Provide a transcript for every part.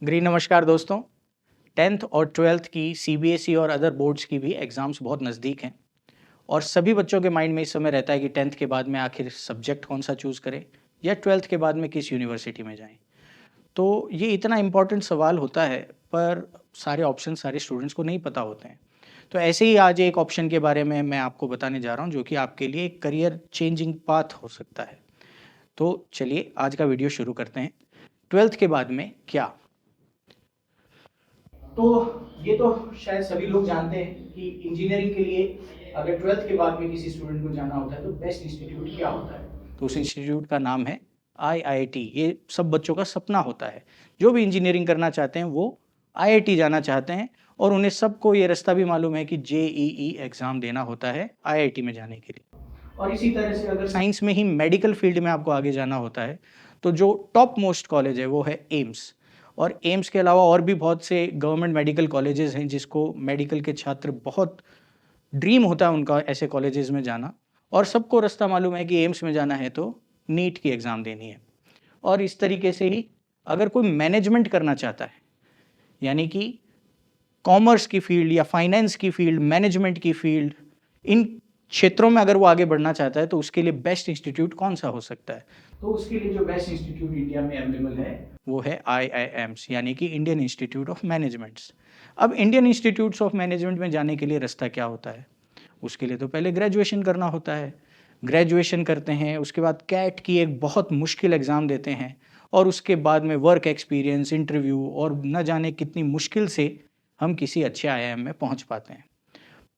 Green नमस्कार दोस्तों। 10th और 12th की सीबीएसई और अदर बोर्ड्स की भी एग्ज़ाम्स बहुत नज़दीक हैं और सभी बच्चों के माइंड में इस समय रहता है कि 10th के बाद में आखिर सब्जेक्ट कौन सा चूज़ करें या 12th के बाद में किस यूनिवर्सिटी में जाएं। तो ये इतना इम्पोर्टेंट सवाल होता है, पर सारे ऑप्शन सारे स्टूडेंट्स को नहीं पता होते हैं। तो ऐसे ही आज एक ऑप्शन के बारे में मैं आपको बताने जा रहा हूँ जो कि आपके लिए एक करियर चेंजिंग पाथ हो सकता है। तो चलिए आज का वीडियो शुरू करते हैं। 12th के बाद में क्या? तो ये तो शायद सभी लोग जानते हैं कि इंजीनियरिंग के लिए अगर 12th के बाद में किसी स्टूडेंट को जाना होता है तो बेस्ट इंस्टीट्यूट क्या होता है? तो उस इंस्टीट्यूट का नाम है आईआईटी। ये सब बच्चों का सपना होता है। जो भी इंजीनियरिंग करना चाहते हैं वो आईआईटी जाना चाहते हैं और उन्हें सबको ये रास्ता भी मालूम है कि जेईई एग्ज़ाम देना होता है आईआईटी में जाने के लिए। और इसी तरह से अगर साइंस में ही मेडिकल फील्ड में आपको आगे जाना होता है तो जो टॉप मोस्ट कॉलेज है वो है एम्स। और एम्स के अलावा और भी बहुत से गवर्नमेंट मेडिकल कॉलेजेस हैं जिसको मेडिकल के छात्र बहुत ड्रीम होता है उनका ऐसे कॉलेजेस में जाना। और सबको रास्ता मालूम है कि एम्स में जाना है तो नीट की एग्ज़ाम देनी है। और इस तरीके से ही अगर कोई मैनेजमेंट करना चाहता है, यानी कि कॉमर्स की फील्ड या फाइनेंस की फील्ड, मैनेजमेंट की फील्ड, इन क्षेत्रों में अगर वो आगे बढ़ना चाहता है तो उसके लिए बेस्ट इंस्टीट्यूट कौन सा हो सकता है? तो उसके लिए जो बेस्ट इंस्टीट्यूट इंडिया में अवेलेबल है वो है आईआईएम्स, यानी कि इंडियन इंस्टीट्यूट ऑफ मैनेजमेंट्स। अब इंडियन इंस्टीट्यूट्स ऑफ मैनेजमेंट में जाने के लिए रास्ता क्या होता है? उसके लिए तो पहले ग्रेजुएशन करना होता है। ग्रेजुएशन करते हैं, उसके बाद कैट की एक बहुत मुश्किल एग्ज़ाम देते हैं और उसके बाद में वर्क एक्सपीरियंस, इंटरव्यू और न जाने कितनी मुश्किल से हम किसी अच्छे आईआईएम में पहुंच पाते हैं।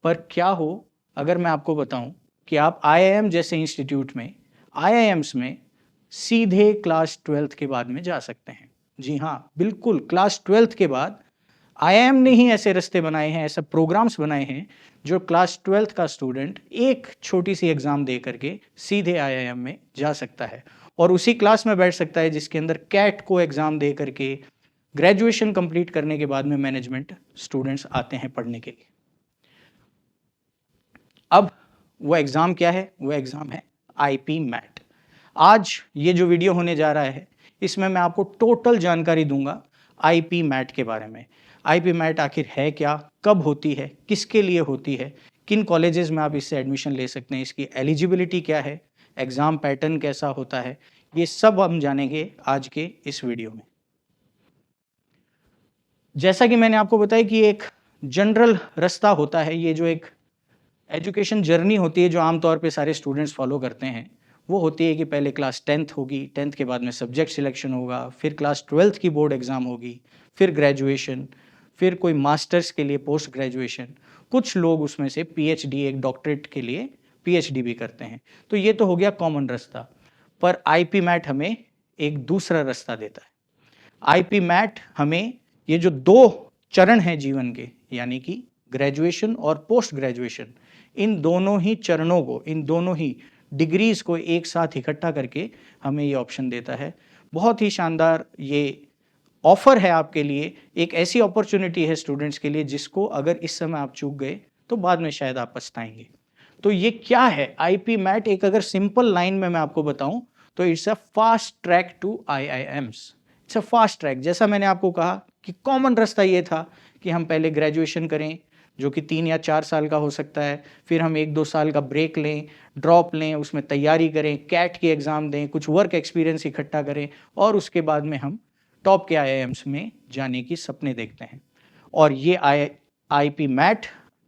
पर क्या हो अगर मैं आपको बताऊं कि आप आईआईएम जैसे इंस्टीट्यूट में, आईआईएम्स में सीधे क्लास 12th के बाद में जा सकते हैं। जी हाँ, बिल्कुल क्लास 12th के बाद आईआईएम ने ही ऐसे रास्ते बनाए हैं, ऐसे प्रोग्राम्स बनाए हैं जो क्लास 12th का स्टूडेंट एक छोटी सी एग्ज़ाम दे करके सीधे आईआईएम में जा सकता है और उसी क्लास में बैठ सकता है जिसके अंदर कैट को एग्ज़ाम दे करके ग्रेजुएशन कंप्लीट करने के बाद में मैनेजमेंट स्टूडेंट्स आते हैं पढ़ने के लिए। अब वो एग्ज़ाम क्या है? वो एग्ज़ाम है आईपी मैट। आज ये जो वीडियो होने जा रहा है इसमें मैं आपको टोटल जानकारी दूंगा आईपी मैट के बारे में। आईपी मैट आखिर है क्या, कब होती है, किसके लिए होती है, किन कॉलेजेस में आप इससे एडमिशन ले सकते हैं, इसकी एलिजिबिलिटी क्या है, एग्ज़ाम पैटर्न कैसा होता है, ये सब हम जानेंगे आज के इस वीडियो में। जैसा कि मैंने आपको बताया कि एक जनरल रास्ता होता है, ये जो एक एजुकेशन जर्नी होती है जो आमतौर पे सारे स्टूडेंट्स फॉलो करते हैं, वो होती है कि पहले क्लास 10th होगी, 10th के बाद में सब्जेक्ट सिलेक्शन होगा, फिर क्लास 12th की बोर्ड एग्ज़ाम होगी, फिर ग्रेजुएशन, फिर कोई मास्टर्स के लिए पोस्ट ग्रेजुएशन, कुछ लोग उसमें से पीएचडी, एक डॉक्टरेट के लिए पीएचडी भी करते हैं। तो ये तो हो गया कॉमन रास्ता। पर आईपी मैट हमें एक दूसरा रास्ता देता है। आईपी मैट हमें ये जो दो चरण हैं जीवन के, यानी कि ग्रेजुएशन और पोस्ट ग्रेजुएशन, इन दोनों ही चरणों को, इन दोनों ही डिग्रीज को एक साथ इकट्ठा करके हमें ये ऑप्शन देता है। बहुत ही शानदार ये ऑफर है आपके लिए, एक ऐसी अपॉर्चुनिटी है स्टूडेंट्स के लिए जिसको अगर इस समय आप चूक गए तो बाद में शायद आप पछताएंगे। तो ये क्या है आईपी मैट? एक अगर सिंपल लाइन में मैं आपको बताऊं तो it's a fast track to IIMs. It's a fast track. जैसा मैंने आपको कहा कि कॉमन रास्ता ये था कि हम पहले ग्रेजुएशन करें जो कि 3 या 4 साल का हो सकता है, फिर हम 1-2 साल का ब्रेक लें, ड्रॉप लें, उसमें तैयारी करें, कैट की एग्ज़ाम दें, कुछ वर्क एक्सपीरियंस इकट्ठा करें और उसके बाद में हम टॉप के आईआईएम्स में जाने की सपने देखते हैं। और ये आईपी मैट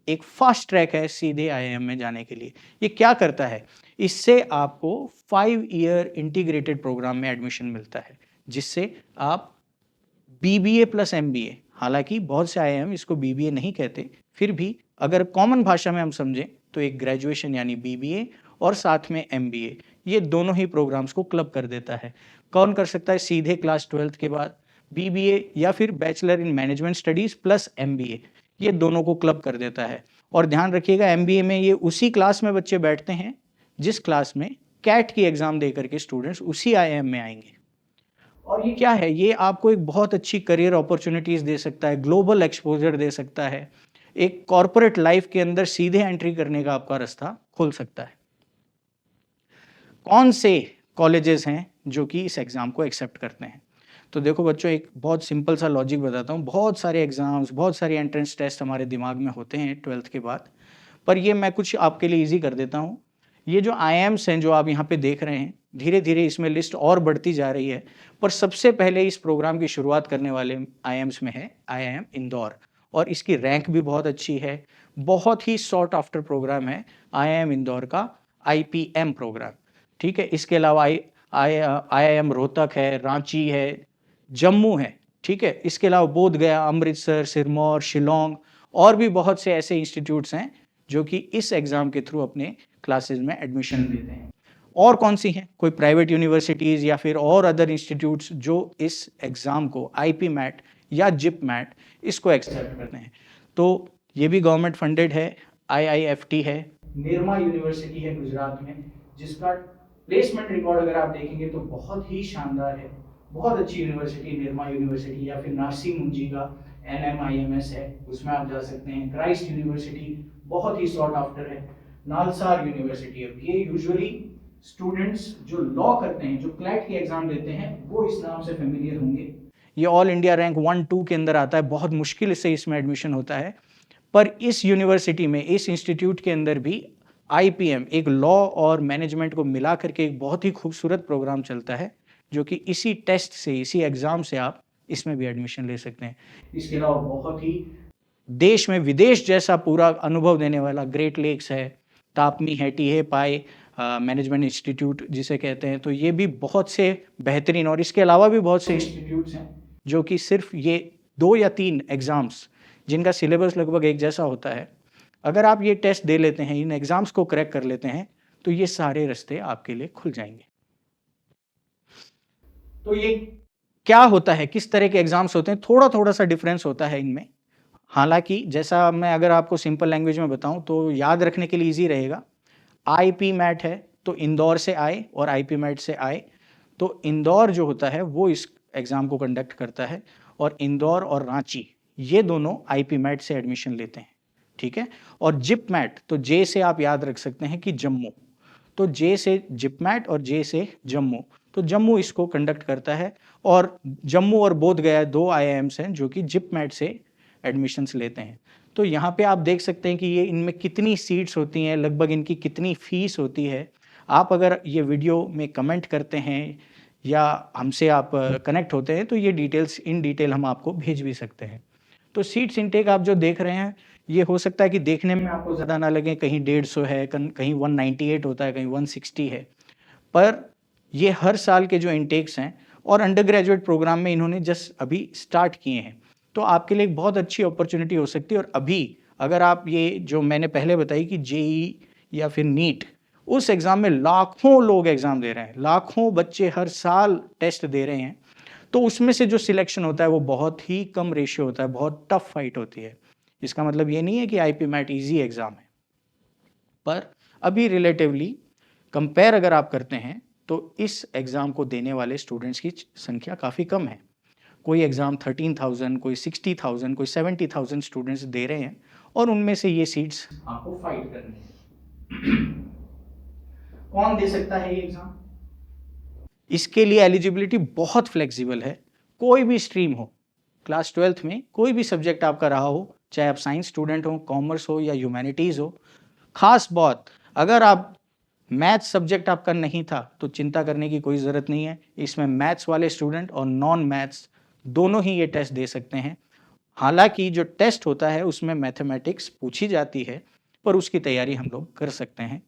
एक फास्ट ट्रैक है सीधे आईआईएम में जाने के लिए। ये क्या करता है? इससे आपको 5 ईयर इंटीग्रेटेड प्रोग्राम में एडमिशन मिलता है जिससे आप बीबीए प्लस एमबीए, हालांकि बहुत से आईआईएम इसको बीबीए नहीं कहते, फिर भी अगर कॉमन भाषा में हम समझें तो एक ग्रेजुएशन यानी बीबीए और साथ में एमबीए, ये दोनों ही प्रोग्राम्स को क्लब कर देता है। कौन कर सकता है? सीधे क्लास 12th के बाद बीबीए या फिर bachelor in management studies plus MBA, ये दोनों को क्लब कर देता है। और ध्यान रखिएगा एमबीए में ये उसी क्लास में बच्चे बैठते हैं जिस क्लास में कैट की एग्जाम दे करके स्टूडेंट्स उसी आईआईएम में आएंगे। और ये क्या है? ये आपको एक बहुत अच्छी करियर अपॉर्चुनिटीज़ दे सकता है, ग्लोबल एक्सपोजर दे सकता है, एक कॉर्पोरेट लाइफ के अंदर सीधे एंट्री करने का आपका रास्ता खुल सकता है। कौन से कॉलेजेस हैं जो कि इस एग्ज़ाम को एक्सेप्ट करते हैं? तो देखो बच्चों, एक बहुत सिंपल सा लॉजिक बताता हूँ। बहुत सारे एग्ज़ाम्स, बहुत सारे एंट्रेंस टेस्ट हमारे दिमाग में होते हैं 12th के बाद, पर ये मैं कुछ आपके लिए ईज़ी कर देता हूँ। ये जो आईआईएम्स हैं जो आप यहाँ पे देख रहे हैं, धीरे-धीरे इसमें लिस्ट और बढ़ती जा रही है, पर सबसे पहले इस प्रोग्राम की शुरुआत करने वाले आईआईएम्स में है आईआईएम इंदौर, और इसकी रैंक भी बहुत अच्छी है। बहुत ही सॉट आफ्टर प्रोग्राम है आईआईएम इंदौर का आईपीएम प्रोग्राम, ठीक है। इसके अलावा आईआईएम रोहतक है, रांची है, जम्मू है, ठीक है। इसके अलावा बोध गया, अमृतसर, सिरमौर, शिलोंग और भी बहुत से ऐसे इंस्टीट्यूट्स हैं जो कि इस एग्ज़ाम के थ्रू अपने क्लासेस में एडमिशन देते हैं। और कौन सी हैं? कोई प्राइवेट यूनिवर्सिटीज़ या फिर और अदर इंस्टीट्यूट्स जो इस एग्ज़ाम को आईपी मैट या जिप मैट इसको एक्सेप्ट करते हैं। तो ये भी गवर्नमेंट फंडेड है, आईआईएफटी है, निर्मा यूनिवर्सिटी है गुजरात में, जिसका प्लेसमेंट रिकॉर्ड अगर आप देखेंगे तो बहुत ही शानदार है। बहुत अच्छी यूनिवर्सिटी निर्मा यूनिवर्सिटी, या फिर नासिर मुंजी का NMIMS है, उसमें आप जा सकते हैं। क्राइस्ट यूनिवर्सिटी बहुत ही सॉट आफ्टर है। नालसार यूनिवर्सिटी, अब ये यूजुअली स्टूडेंट्स जो लॉ करते हैं, जो क्लैट के एग्जाम देते हैं, वो इस नाम से फेमिलियर होंगे। ये ऑल इंडिया रैंक 1-2 के अंदर आता है, बहुत मुश्किल से इसमें एडमिशन होता है। पर इस यूनिवर्सिटी में, इस इंस्टीट्यूट के अंदर भी आईपीएम, एक लॉ और मैनेजमेंट को मिला करके एक बहुत ही खूबसूरत प्रोग्राम चलता है, जो कि इसी टेस्ट से, इसी एग्जाम से आप इसमें भी एडमिशन ले सकते हैं। इसके अलावा बहुत ही देश में विदेश जैसा पूरा अनुभव देने वाला ग्रेट लेक्स है, तापमी है, टीहे पाई मैनेजमेंट इंस्टीट्यूट जिसे कहते हैं, तो ये भी बहुत से बेहतरीन, और इसके अलावा भी बहुत से इंस्टीट्यूट्स हैं जो कि सिर्फ ये 2 या 3 एग्ज़ाम्स, जिनका सिलेबस लगभग एक जैसा होता है, अगर आप ये टेस्ट दे लेते हैं, इन एग्ज़ाम्स को क्रैक कर लेते हैं, तो ये सारे रास्ते आपके लिए खुल जाएंगे। तो ये क्या होता है, किस तरह के एग्ज़ाम्स होते हैं, थोड़ा सा डिफरेंस होता है इनमें। हालांकि जैसा मैं अगर आपको सिंपल लैंग्वेज में बताऊं तो याद रखने के लिए ईजी रहेगा। आईपी मैट है तो इंदौर से आए और आईपी मैट से आए, तो इंदौर जो होता है वो इस एग्ज़ाम को कंडक्ट करता है, और इंदौर और रांची ये दोनों आईपी मैट से एडमिशन लेते हैं, ठीक है। और जिप मैट, तो जे से आप याद रख सकते हैं कि जम्मू, तो जे से जिप मैट और जे से जम्मू, तो जम्मू इसको कंडक्ट करता है। और जम्मू और बोध गया 2 आईआईएम्स हैं जो कि जिप मैट से एडमिशन्स लेते हैं। तो यहाँ पे आप देख सकते हैं कि ये इनमें कितनी सीट्स होती हैं, लगभग इनकी कितनी फीस होती है। आप अगर ये वीडियो में कमेंट करते हैं या हमसे आप कनेक्ट होते हैं तो ये डिटेल्स इन डिटेल हम आपको भेज भी सकते हैं। तो सीट्स इनटेक आप जो देख रहे हैं, ये हो सकता है कि देखने में आपको ज़्यादा ना लगे, कहीं 150 है, कहीं 198 होता है, कहीं 160 है, पर ये हर साल के जो इनटेक्स हैं, और अंडर ग्रेजुएट प्रोग्राम में इन्होंने जस्ट अभी स्टार्ट किए हैं, तो आपके लिए एक बहुत अच्छी अपॉर्चुनिटी हो सकती है। और अभी अगर आप ये जो मैंने पहले बताई कि जेई या फिर नीट, उस एग्ज़ाम में लाखों लोग एग्ज़ाम दे रहे हैं, लाखों बच्चे हर साल टेस्ट दे रहे हैं, तो उसमें से जो सिलेक्शन होता है वो बहुत ही कम रेशियो होता है, बहुत टफ फाइट होती है। इसका मतलब ये नहीं है कि आईपी मैट ईजी एग्ज़ाम है, पर अभी रिलेटिवली कंपेयर अगर आप करते हैं तो इस एग्ज़ाम को देने वाले स्टूडेंट्स की संख्या काफ़ी कम है। कोई एग्ज़ाम 13,000, कोई 60,000, कोई 70,000 स्टूडेंट्स दे रहे हैं, और उनमें से ये सीट्स आपको फाइट करनी है। कौन दे सकता है ये एग्ज़ाम? इसके लिए एलिजिबिलिटी बहुत फ्लेक्सिबल है, कोई भी स्ट्रीम हो, क्लास 12th में कोई भी सब्जेक्ट आपका रहा हो, चाहे आप साइंस स्टूडेंट हो, कॉमर्स हो या ह्यूमैनिटीज़ हो। खास बात, अगर आप मैथ्स सब्जेक्ट आपका नहीं था तो चिंता करने की कोई ज़रूरत नहीं है, इसमें मैथ्स वाले स्टूडेंट और नॉन मैथ्स दोनों ही ये टेस्ट दे सकते हैं। हालांकि जो टेस्ट होता है उसमें मैथमेटिक्स पूछी जाती है, पर उसकी तैयारी हम लोग कर सकते हैं।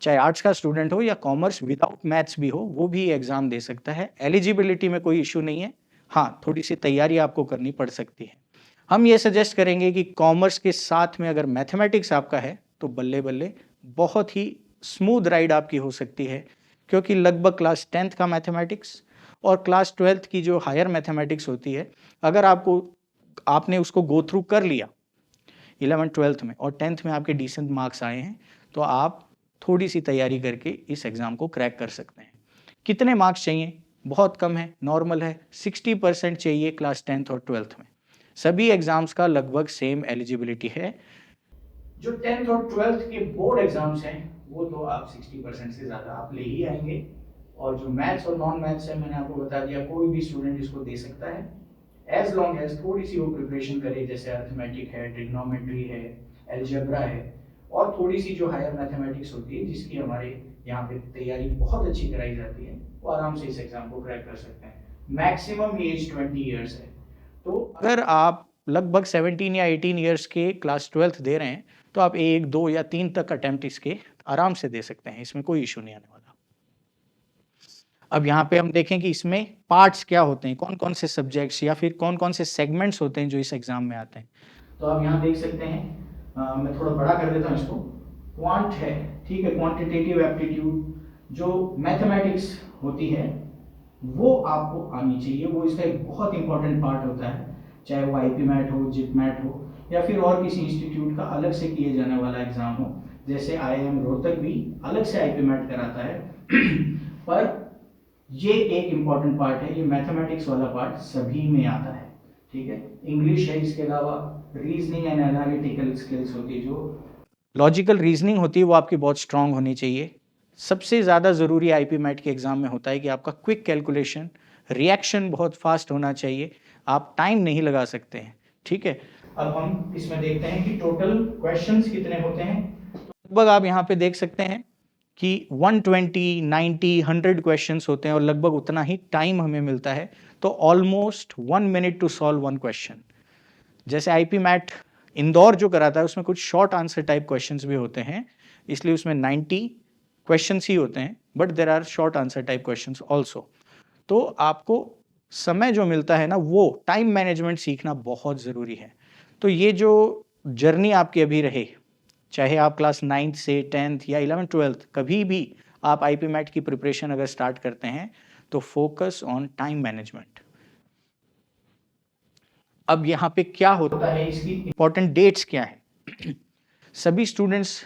चाहे आर्ट्स का स्टूडेंट हो या कॉमर्स विदाउट मैथ्स भी हो, वो भी एग्ज़ाम दे सकता है। एलिजिबिलिटी में कोई इशू नहीं है, हाँ थोड़ी सी तैयारी आपको करनी पड़ सकती है। हम ये सजेस्ट करेंगे कि कॉमर्स के साथ में अगर मैथमेटिक्स आपका है तो बल्ले बल्ले बहुत ही स्मूथ राइड आपकी हो सकती है, क्योंकि लगभग क्लास 10th का मैथमेटिक्स और क्लास 12th की जो हायर मैथमेटिक्स होती है, अगर आपने उसको गो थ्रू कर लिया 11th 12th में और 10th में आपके डिसेंट मार्क्स आए हैं, तो आप थोड़ी सी तैयारी करके इस एग्ज़ाम को क्रैक कर सकते हैं। कितने मार्क्स चाहिए? बहुत कम है, नॉर्मल है, 60% चाहिए क्लास 10th और 12th में। सभी एग्ज़ाम्स का लगभग सेम एलिजिबिलिटी है। जो 10th और 12th के बोर्ड एग्ज़ाम्स हैं वो तो आप 60% से ज़्यादा आप ले ही आएंगे, और जो मैथ्स और नॉन मैथ्स है मैंने आपको बता दिया, कोई भी स्टूडेंट इसको दे सकता है एज लॉन्ग एज थोड़ी सी वो प्रिपरेशन करे, जैसे अर्थमेटिक है, ट्रिग्नोमेट्री है, एलजेब्रा है, और थोड़ी सी जो हायर मैथमेटिक्स होती है जिसकी हमारे यहाँ पे तैयारी बहुत अच्छी कराई जाती है, वो आराम से इस एग्जाम को क्रैक कर सकते हैं। मैक्सिमम एज 20 ईयर्स है। तो अगर आप लगभग 17 या 18 ईयर्स के क्लास 12th दे रहे हैं तो आप 1, 2 या 3 तक अटेम्प्ट इसके आराम से दे सकते हैं, इसमें कोई इशू नहीं आने वाला। अब यहाँ पे हम देखें कि इसमें पार्ट्स क्या होते हैं, कौन कौन से सब्जेक्ट्स या फिर कौन कौन से सेगमेंट्स होते हैं जो इस एग्जाम में आते हैं। तो आप यहाँ देख सकते हैं, मैं थोड़ा बड़ा कर देता हूँ इसको। क्वांट है, ठीक है, क्वांटिटेटिव एप्टीट्यूड, जो मैथमेटिक्स होती है वो आपको आनी चाहिए, वो इसका एक बहुत इंपॉर्टेंट पार्ट होता है, चाहे वो आईपी मैट हो, जिप मैट हो, या फिर और किसी इंस्टीट्यूट का अलग से किए जाने वाला एग्जाम हो, जैसे IIM रोहतक भी अलग से आईपी मैट कराता है पर ये एक इंपॉर्टेंट पार्ट है, ये मैथमेटिक्स वाला पार्ट सभी में आता है, ठीक है। इंग्लिश है, इसके अलावा रीजनिंग एंड एनालिटिकल स्किल्स होती है, जो लॉजिकल रीजनिंग होती है वो आपकी बहुत स्ट्रांग होनी चाहिए। सबसे ज़्यादा ज़रूरी आईपी मैट के एग्जाम में होता है कि आपका क्विक कैलकुलेशन, रिएक्शन बहुत फास्ट होना चाहिए, आप टाइम नहीं लगा सकते हैं, ठीक है। अब हम इसमें देखते हैं कि टोटल क्वेश्चंस कितने होते हैं। लगभग आप यहाँ पे देख सकते हैं कि 120, 90, 100 क्वेश्चंस होते हैं और लगभग उतना ही टाइम हमें मिलता है, तो almost 1 minute to solve 1 question. जैसे आईपी मैट इंदौर जो कराता है उसमें कुछ शॉर्ट आंसर टाइप क्वेश्चंस भी होते हैं, इसलिए उसमें 90 क्वेश्चंस ही होते हैं, but there are short answer type questions also. तो आपको समय जो मिलता है ना, वो टाइम मैनेजमेंट सीखना बहुत ज़रूरी है। तो ये जो जर्नी आपकी अभी रहे, चाहे आप क्लास 9th से 10th या 11th 12th कभी भी आप आईपी मैट की प्रिपरेशन अगर स्टार्ट करते हैं तो फोकस ऑन टाइम मैनेजमेंट। अब यहाँ पे क्या होता है, इसकी इंपॉर्टेंट डेट्स क्या है सभी स्टूडेंट्स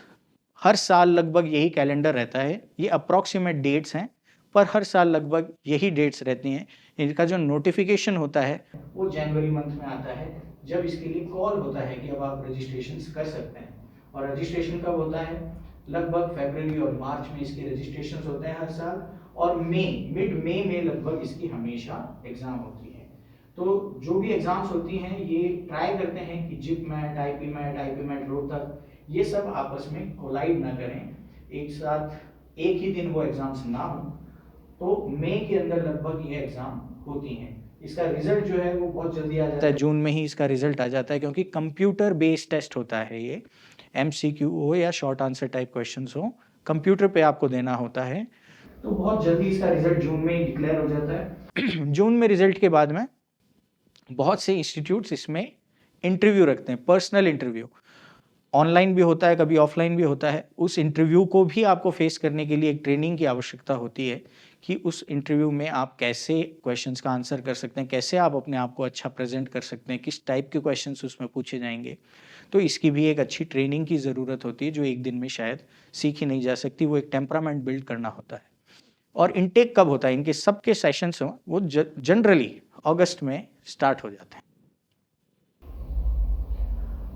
हर साल लगभग यही कैलेंडर रहता है, ये अप्रॉक्सीमेट डेट्स हैं पर हर साल लगभग यही डेट्स रहती हैं। इनका जो नोटिफिकेशन होता है वो जनवरी मंथ में आता है, जब इसके लिए कॉल होता है कि अब आप रजिस्ट्रेशन कर सकते हैं। और रजिस्ट्रेशन कब होता है, लगभग फरवरी और मार्च में इसके रजिस्ट्रेशन होते हैं हर साल, और मिड मई में लगभग इसकी हमेशा एग्जाम होती है। तो जो भी एग्जाम्स होती हैं ये ट्राई करते हैं कि JIPMAT, IPMAT Rohtak, ये सब आपस में कोलाइड ना करें, एक साथ एक ही दिन वो एग्जाम्स ना हो। तो मई के अंदर लगभग ये एग्जाम होती हैं। इसका रिजल्ट जो है वो बहुत जल्दी आ जाता है, जून में ही इसका रिजल्ट आ जाता है, क्योंकि कंप्यूटर बेस्ड टेस्ट होता है ये, MCQ हो या शॉर्ट आंसर टाइप क्वेश्चंस हो, कंप्यूटर पे आपको देना होता है। तो बहुत जल्दी इसका रिजल्ट जून में ही डिक्लेयर हो जाता है जून में रिजल्ट के बाद में बहुत से इंस्टीट्यूट्स इसमें इंटरव्यू रखते हैं, पर्सनल इंटरव्यू, ऑनलाइन भी होता है, कभी ऑफलाइन भी होता है। उस इंटरव्यू को भी आपको फेस करने के लिए एक ट्रेनिंग की आवश्यकता होती है कि उस इंटरव्यू में आप कैसे क्वेश्चंस का आंसर कर सकते हैं, कैसे आप अपने आप को अच्छा प्रेजेंट कर सकते हैं, किस टाइप के क्वेश्चंस उसमें पूछे जाएंगे। तो इसकी भी एक अच्छी ट्रेनिंग की ज़रूरत होती है जो एक दिन में शायद सीखी नहीं जा सकती, वो एक टेम्परामेंट बिल्ड करना होता है। और इनटेक कब होता है, इनके सबके सेशंस हो वो जनरली अगस्त में स्टार्ट हो जाते हैं।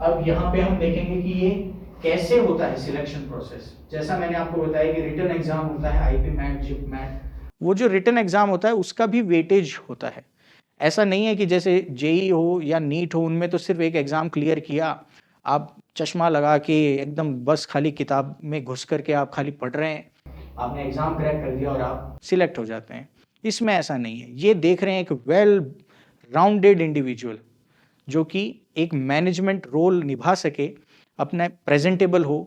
अब यहाँ पे हम देखेंगे कि ये कैसे होता है सिलेक्शन प्रोसेस। जैसा मैंने आपको बताया कि रिटन एग्जाम होता है, आईपी मैट, जिप मैट, वो जो रिटन एग्जाम होता है उसका भी वेटेज होता है। ऐसा नहीं है कि जैसे जेई हो या नीट हो, उनमें तो सिर्फ एक एग्जाम क्लियर किया, आप चश्मा लगा के एकदम बस खाली किताब में घुस करके आप खाली पढ़ रहे हैं, आपने एग्जाम क्रैक कर दिया और आप सिलेक्ट हो जाते हैं। इसमें ऐसा नहीं है, ये देख रहे हैं एक वेल राउंडेड इंडिविजुअल जो कि एक मैनेजमेंट रोल निभा सके, अपना प्रेजेंटेबल हो,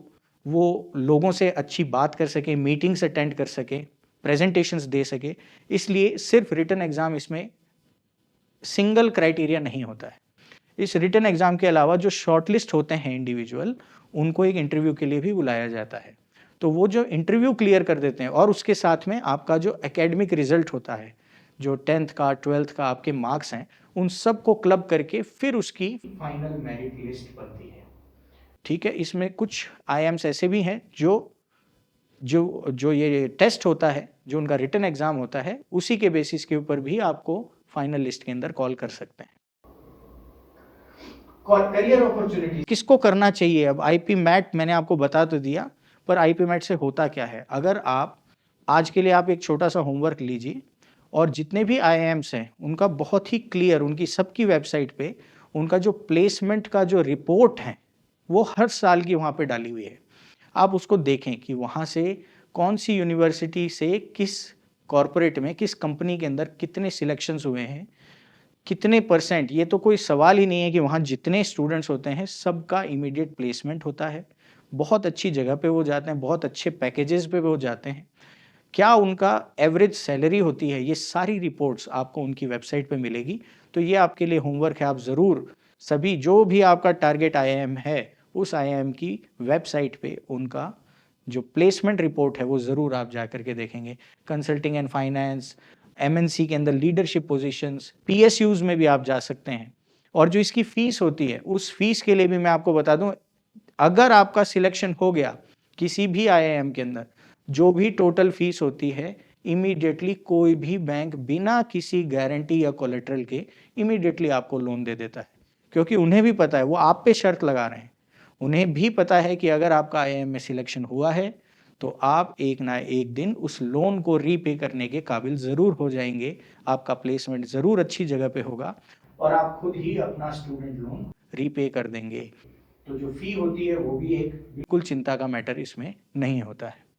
वो लोगों से अच्छी बात कर सके, मीटिंग्स अटेंड कर सके, प्रेजेंटेशंस दे सके। इसलिए सिर्फ रिटन एग्जाम इसमें सिंगल क्राइटेरिया नहीं होता है। इस रिटन एग्जाम के अलावा जो शॉर्टलिस्ट होते हैं इंडिविजुअल, उनको एक इंटरव्यू के लिए भी बुलाया जाता है। तो वो जो इंटरव्यू क्लियर कर देते हैं और उसके साथ में आपका जो एकेडमिक रिजल्ट होता है, जो 10th का 12th का आपके मार्क्स हैं, उन सब को क्लब करके फिर उसकी फाइनल मेरिट लिस्ट बनती है, ठीक है। इसमें कुछ IIMs ऐसे भी हैं जो जो जो ये टेस्ट होता है, जो उनका रिटन एग्जाम होता है, उसी के बेसिस के ऊपर भी आपको फाइनल लिस्ट के अंदर कॉल कर सकते हैं। करियर अपॉर्चुनिटी किसको करना चाहिए? अब आईपी मैट मैंने आपको बता तो दिया, पर आईपी मैट से होता क्या है, अगर आप आज के लिए आप एक छोटा सा होमवर्क लीजिए और जितने भी आईआईएम्स हैं उनका बहुत ही क्लियर, उनकी सबकी वेबसाइट पे उनका जो प्लेसमेंट का जो रिपोर्ट है वो हर साल की वहाँ पे डाली हुई है। आप उसको देखें कि वहाँ से कौन सी यूनिवर्सिटी से किस कॉरपोरेट में, किस कंपनी के अंदर कितने सिलेक्शंस हुए हैं, कितने परसेंट। ये तो कोई सवाल ही नहीं है कि वहाँ जितने स्टूडेंट्स होते हैं सबका इमीडिएट प्लेसमेंट होता है, बहुत अच्छी जगह पे वो जाते हैं, बहुत अच्छे पैकेजेस पे वो जाते हैं, क्या उनका एवरेज सैलरी होती है, ये सारी रिपोर्ट्स आपको उनकी वेबसाइट पे मिलेगी। तो ये आपके लिए होमवर्क है, आप ज़रूर सभी जो भी आपका टारगेट आईआईएम है उस आईआईएम की वेबसाइट पे उनका जो प्लेसमेंट रिपोर्ट है वो ज़रूर आप जा करके देखेंगे। कंसल्टिंग एंड फाइनेंस, एमएनसी के अंदर लीडरशिप पोजीशंस, पीएसयूज में भी आप जा सकते हैं। और जो इसकी फीस होती है उस फीस के लिए भी मैं आपको बता दूं, अगर आपका सिलेक्शन हो गया किसी भी आईआईएम के अंदर, जो भी टोटल फीस होती है इमीडिएटली कोई भी बैंक बिना किसी गारंटी या कोलेटरल के इमीडिएटली आपको लोन दे देता है, क्योंकि उन्हें भी पता है, वो आप पे शर्त लगा रहे हैं। उन्हें भी पता है कि अगर आपका आईआईएम में सिलेक्शन हुआ है तो आप एक ना एक दिन उस लोन को रीपे करने के काबिल ज़रूर हो जाएंगे, आपका प्लेसमेंट ज़रूर अच्छी जगह पे होगा और आप खुद ही अपना स्टूडेंट लोन रीपे कर देंगे। तो जो फी होती है वो भी एक बिल्कुल चिंता का मैटर इसमें नहीं होता है।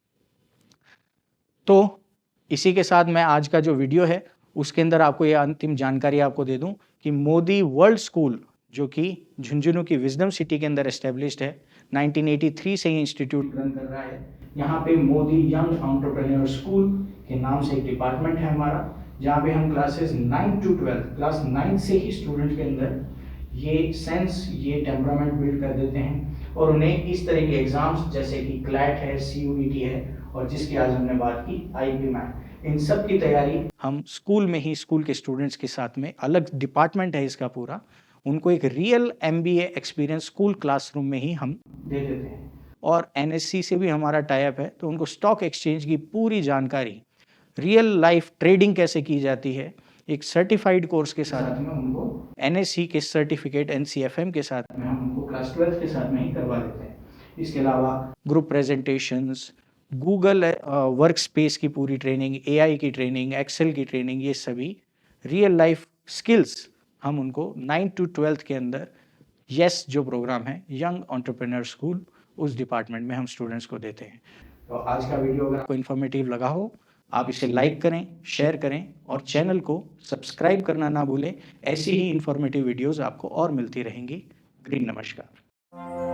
तो इसी के साथ मैं आज का जो वीडियो है उसके अंदर आपको ये अंतिम जानकारी आपको दे दूं कि मोदी वर्ल्ड स्कूल, जो कि झुंझुनू की विजडम सिटी के अंदर एस्टेब्लिश्ड है, 1983 से ही इंस्टीट्यूट रन कर रहा है। यहाँ पे मोदी यंग एंटरप्रेन्योर स्कूल के नाम से एक डिपार्टमेंट है हमारा, जहाँ पे हम क्लासेस 9 to 12, क्लास 9 से ही स्टूडेंट के अंदर ये सेंस, ये टेम्परामेंट बिल्ड कर देते हैं और उन्हें इस तरह के एग्जाम्स जैसे कि क्लैट है, सीयूईटी है और जिसकी आज हमने बात की आईपी मैट, इन सब की तैयारी हम स्कूल में ही, स्कूल के स्टूडेंट्स के साथ में, अलग डिपार्टमेंट है इसका पूरा, उनको एक real MBA experience school classroom में ही हम दे देते हैं। और एनएससी से भी हमारा टाई अप है, तो उनको स्टॉक एक्सचेंज की पूरी जानकारी, रियल लाइफ ट्रेडिंग कैसे की जाती है, एक सर्टिफाइड कोर्स के साथ में उनको एनएससी के सर्टिफिकेट, एनसीएफएम के साथ में हम उनको क्लास 12 के साथ में ही करवा देते हैं। इसके अलावा group presentations, Google work space की पूरी ट्रेनिंग, एआई की ट्रेनिंग, एक्सेल की ट्रेनिंग, ये सभी रियल लाइफ स्किल्स हम उनको 9 to 12 के अंदर यस जो प्रोग्राम है यंग एंटरप्रेन्योर स्कूल, उस डिपार्टमेंट में हम स्टूडेंट्स को देते हैं। तो आज का वीडियो अगर आपको इन्फॉर्मेटिव लगा हो, आप इसे लाइक करें, शेयर करें और चैनल को सब्सक्राइब करना ना भूलें। ऐसी ही इन्फॉर्मेटिव वीडियोस आपको और मिलती रहेंगी। ग्रीन नमस्कार।